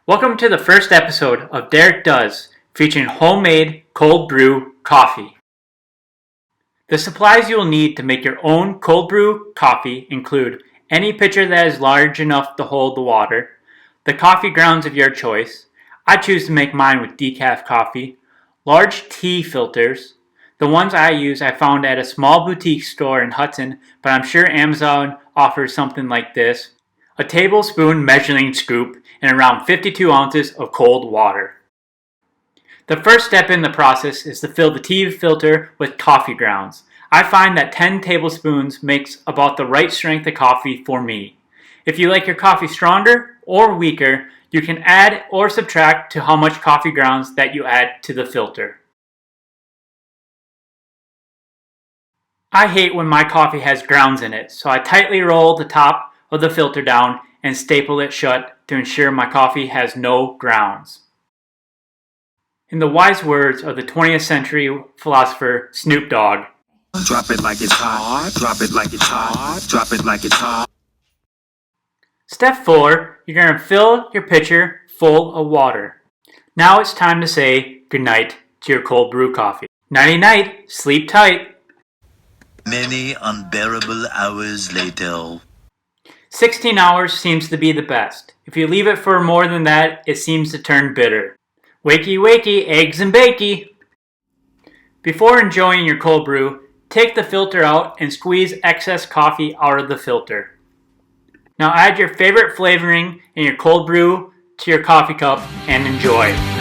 Welcome to the first episode of Derek Does, featuring homemade cold brew coffee. The supplies you will need to make your own cold brew coffee include any pitcher that is large enough to hold the water, the coffee grounds of your choice. I choose to make mine with decaf coffee, large tea filters. The ones I use I found at a small boutique store in Hudson, but I'm sure Amazon offers something like this. A tablespoon measuring scoop, and around 52 ounces of cold water. The first step in the process is to fill the tea filter with coffee grounds. I find that 10 tablespoons makes about the right strength of coffee for me. If you like your coffee stronger or weaker, you can add or subtract to how much coffee grounds that you add to the filter. I hate when my coffee has grounds in it, so I tightly roll the top of the filter down and staple it shut to ensure my coffee has no grounds. In the wise words of the 20th century philosopher Snoop Dogg, drop it like it's hot, drop it like it's hot, drop it like it's hot. Step 4, you're going to fill your pitcher full of water. Now it's time to say goodnight to your cold brew coffee. Nighty-night, sleep tight. Many unbearable hours later. 16 hours seems to be the best. If you leave it for more than that, it seems to turn bitter. Wakey wakey, eggs and bakey! Before enjoying your cold brew, take the filter out and squeeze excess coffee out of the filter. Now add your favorite flavoring in your cold brew to your coffee cup and enjoy.